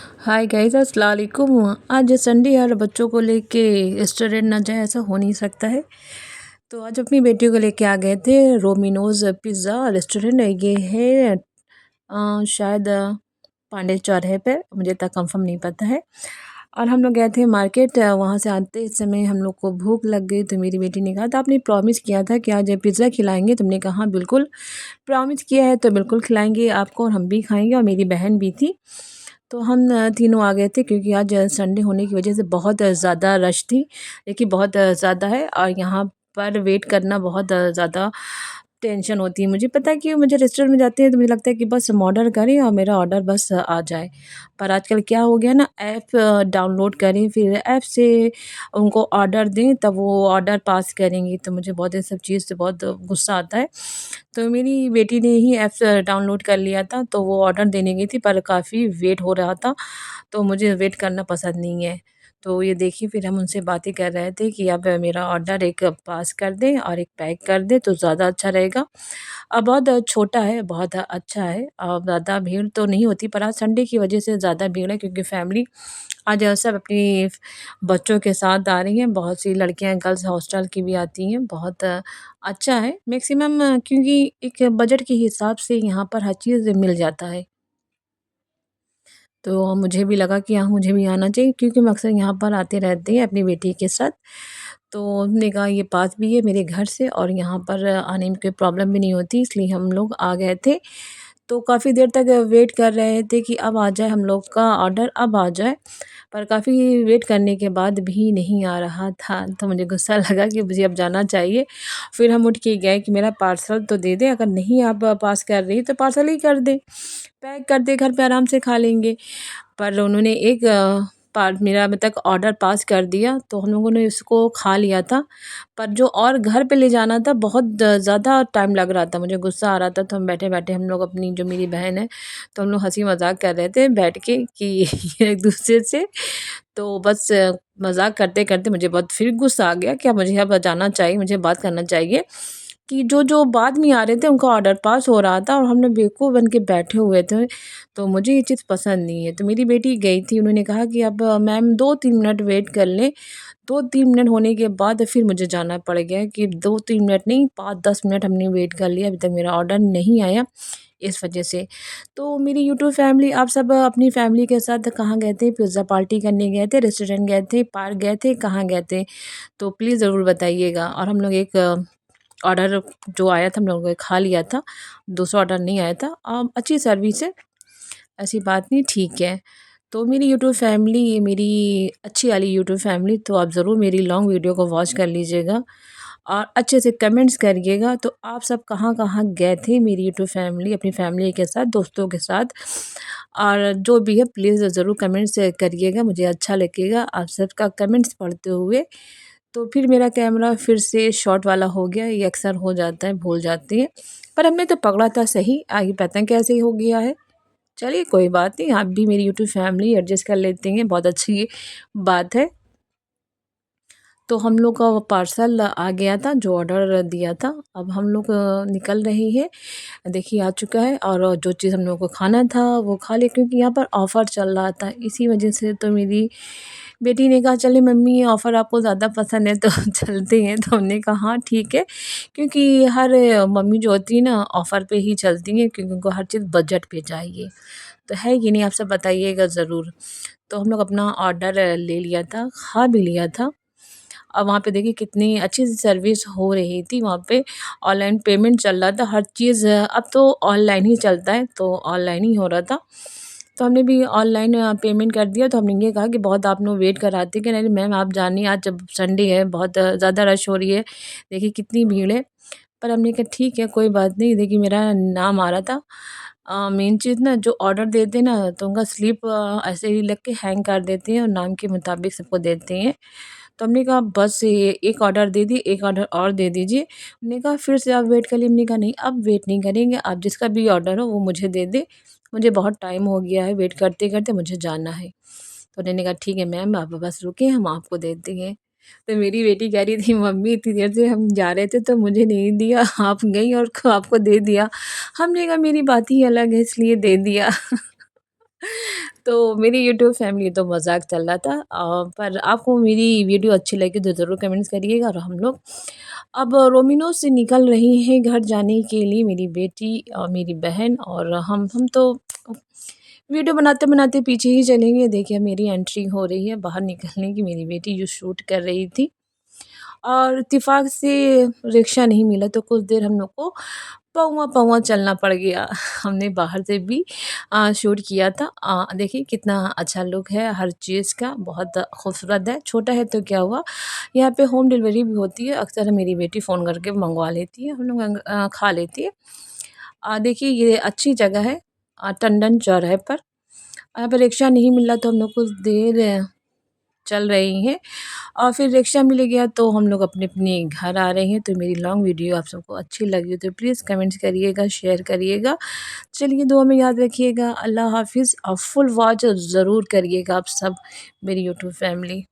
Hi guys, अस्सलाम वालेकुम। आज संडे है और बच्चों को लेके रेस्टोरेंट ना जाए ऐसा हो नहीं सकता है। तो आज अपनी बेटियों को लेके आ गए थे रोमिनोज पिज़्ज़ा रेस्टोरेंट। ये है शायद पांडे चौराहे पे, मुझे इतना कंफर्म नहीं पता है। और हम लोग गए थे मार्केट। वहाँ से आते समय हम लोग को भूख लग गई, तो मेरी बेटी ने कहा था आपने प्रॉमिस किया था कि आज पिज़्ज़ा खिलाएंगे। तुमने कहा हाँ बिल्कुल प्रॉमिस किया है तो बिल्कुल खिलाएंगे आपको, और हम भी खाएंगे और मेरी बहन भी थी। तो हम तीनों आ गए थे क्योंकि आज संडे होने की वजह से बहुत ज़्यादा रश थी। देखिए बहुत ज़्यादा है, और यहाँ पर वेट करना बहुत ज़्यादा टेंशन होती है। मुझे पता है कि मुझे रेस्टोरेंट में जाते हैं तो मुझे लगता है कि बस हम ऑर्डर करें और मेरा ऑर्डर बस आ जाए। पर आजकल क्या हो गया ना, ऐप डाउनलोड करें फिर ऐप से उनको ऑर्डर दें तब वो ऑर्डर पास करेंगी, तो मुझे बहुत ये सब चीज़ से बहुत गुस्सा आता है। तो मेरी बेटी ने ही ऐप डाउनलोड कर लिया था, तो वो ऑर्डर देने गई थी पर काफ़ी वेट हो रहा था, तो मुझे वेट करना पसंद नहीं है। तो ये देखिए फिर हम उनसे बातें कर रहे थे कि आप मेरा ऑर्डर एक पास कर दें और एक पैक कर दें तो ज़्यादा अच्छा रहेगा। बहुत छोटा है, बहुत अच्छा है और ज़्यादा भीड़ तो नहीं होती, पर आज संडे की वजह से ज़्यादा भीड़ है क्योंकि फैमिली आज सब अपनी बच्चों के साथ आ रही हैं। बहुत सी लड़कियां गर्ल्स हॉस्टल की भी आती हैं। बहुत अच्छा है मैक्सिमम, क्योंकि एक बजट के हिसाब से यहाँ पर हर चीज़ मिल जाता है। तो मुझे भी लगा कि हाँ, मुझे भी आना चाहिए क्योंकि मैं अक्सर यहाँ पर आते रहते हैं अपनी बेटी के साथ। तो हमने कहा ये पास भी है मेरे घर से और यहाँ पर आने में कोई प्रॉब्लम भी नहीं होती, इसलिए हम लोग आ गए थे। तो काफ़ी देर तक वेट कर रहे थे कि अब आ जाए हम लोग का ऑर्डर, अब आ जाए। पर काफ़ी वेट करने के बाद भी नहीं आ रहा था, तो मुझे गुस्सा लगा कि मुझे अब जाना चाहिए। फिर हम उठ के गए कि मेरा पार्सल तो दे दें, अगर नहीं आप पास कर रही तो पार्सल ही कर दें, पैक कर दें, घर पे आराम से खा लेंगे। पर उन्होंने एक पार्ट मेरा अभी तक ऑर्डर पास कर दिया, तो हम लोगों ने उसको खा लिया था। पर जो और घर पे ले जाना था बहुत ज़्यादा टाइम लग रहा था, मुझे गुस्सा आ रहा था। तो हम बैठे-बैठे हम लोग अपनी जो मेरी बहन है, तो हम लोग हँसी मज़ाक कर रहे थे बैठ के कि एक दूसरे से। तो बस मज़ाक करते-करते मुझे बहुत फिर गुस्सा आ गया कि अब मुझे अब जाना चाहिए, मुझे बात करना चाहिए कि जो बाद में आ रहे थे उनका ऑर्डर पास हो रहा था और हम लोग बेवकूफ़ बन के बैठे हुए थे। तो मुझे ये चीज़ पसंद नहीं है। तो मेरी बेटी गई थी, उन्होंने कहा कि अब मैम 2-3 मिनट वेट कर लें। 2-3 मिनट होने के बाद फिर मुझे जाना पड़ गया कि 2-3 मिनट नहीं 5-10 मिनट हमने वेट कर लिया, अभी तक मेरा ऑर्डर नहीं आया, इस वजह से। तो मेरी यूट्यूब फैमिली, आप सब अपनी फैमिली के साथ कहाँ गए थे? पिज़्ज़ा पार्टी करने गए थे, रेस्टोरेंट गए थे, पार्क गए थे, कहाँ गए थे? तो प्लीज़ ज़रूर बताइएगा। और हम लोग एक ऑर्डर जो आया था हम लोगों ने खा लिया था, दूसरा ऑर्डर नहीं आया था। अच्छी सर्विस है, ऐसी बात नहीं, ठीक है। तो मेरी यूट्यूब फैमिली, ये मेरी अच्छी वाली यूट्यूब फैमिली, तो आप ज़रूर मेरी लॉन्ग वीडियो को वॉच कर लीजिएगा और अच्छे से कमेंट्स करिएगा। तो आप सब कहाँ-कहाँ गए थे मेरी यूट्यूब फैमिली अपनी फैमिली के साथ, दोस्तों के साथ, और जो भी है प्लीज़ ज़रूर कमेंट्स करिएगा, मुझे अच्छा लगेगा आप सबका कमेंट्स पढ़ते हुए। तो फिर मेरा कैमरा फिर से शॉट वाला हो गया, ये अक्सर हो जाता है, भूल जाते हैं। पर हमने तो पकड़ा था सही, आगे पता नहीं कैसे हो गया है। चलिए कोई बात नहीं, आप भी मेरी यूट्यूब फैमिली एडजस्ट कर लेते हैं, बहुत अच्छी बात है। तो हम लोग का वो पार्सल आ गया था जो ऑर्डर दिया था। अब हम लोग निकल रहे हैं, देखिए आ चुका है, और जो चीज़ हम लोगों को खाना था वो खा लिया क्योंकि यहाँ पर ऑफ़र चल रहा था, इसी वजह से। तो मेरी बेटी ने कहा चलिए मम्मी ये ऑफ़र आपको ज़्यादा पसंद है तो चलते हैं। तो हमने कहा हाँ ठीक है, क्योंकि हर मम्मी जो होती है ना ऑफ़र पे ही चलती हैं क्योंकि उनको हर चीज़ बजट पे चाहिए। तो है कि नहीं, आप सब बताइएगा ज़रूर। तो हम लोग अपना ऑर्डर ले लिया था, खा भी लिया था। अब वहाँ पे देखिए कितनी अच्छी सर्विस हो रही थी वहाँ पे, ऑनलाइन पेमेंट चल रहा था, हर चीज़ अब तो ऑनलाइन ही चलता है, तो ऑनलाइन ही हो रहा था। तो हमने भी ऑनलाइन पेमेंट कर दिया। तो हमने ये कहा कि बहुत आप लोग वेट कराते हैं कि नहीं मैम आप जानिए, आज जब संडे है बहुत ज़्यादा रश हो रही है, देखिए कितनी भीड़ है। पर हमने कहा ठीक है कोई बात नहीं, देखिए मेरा नाम आ रहा था। मेन चीज़ ना जो ऑर्डर देते हैं ना तो उनका स्लिप ऐसे ही लिख के हैंग कर देते हैं और नाम के मुताबिक सबको देते हैं। तो हमने कहा बस ये एक ऑर्डर दे दी, एक ऑर्डर और दे दीजिए। हमने कहा फिर से आप वेट करिए, हमने कहा नहीं अब वेट नहीं करेंगे, आप जिसका भी ऑर्डर हो वो मुझे दे दें, मुझे बहुत टाइम हो गया है वेट करते-करते, मुझे जाना है। तो उन्होंने कहा ठीक है मैम आप बस रुकिए हम आपको देते हैं। तो मेरी बेटी कह रही थी मम्मी इतनी देर से हम जा रहे थे तो मुझे नहीं दिया, आप गई और आपको दे दिया। हमने कहा मेरी बात ही अलग है इसलिए दे दिया। तो मेरी यूट्यूब फैमिली तो मज़ाक चल रहा था पर आपको मेरी वीडियो अच्छी लगी तो ज़रूर कमेंट्स करिएगा और हम लोग अब रोमिनो से निकल रही हैं घर जाने के लिए मेरी बेटी और मेरी बहन और हम तो वीडियो बनाते-बनाते पीछे ही चलेंगे। देखिए मेरी एंट्री हो रही है बाहर निकलने की मेरी बेटी जो शूट कर रही थी और इत्तेफ़ाक से रिक्शा नहीं मिला तो कुछ देर हम लोग को पौआ-पौआ चलना पड़ गया। हमने बाहर से भी शूट किया था। देखिए कितना अच्छा लुक है हर चीज़ का बहुत खूबसूरत है। छोटा है तो क्या हुआ, यहाँ पे होम डिलीवरी भी होती है। अक्सर मेरी बेटी फ़ोन करके मँगवा लेती है, हम लोग खा लेती है। देखिए ये अच्छी जगह है टंडन चौराहे पर। यहाँ पे रिक्शा नहीं मिला तो हम लोग कुछ देर चल रही हैं और फिर रिक्शा मिल गया तो हम लोग अपने-अपने घर आ रहे हैं। तो मेरी लॉन्ग वीडियो आप सबको अच्छी लगी हो तो प्लीज़ कमेंट्स करिएगा, शेयर करिएगा। चलिए दुआ में याद रखिएगा। अल्लाह हाफ़िज़ और फुल वॉच ज़रूर करिएगा आप सब मेरी यूट्यूब फैमिली।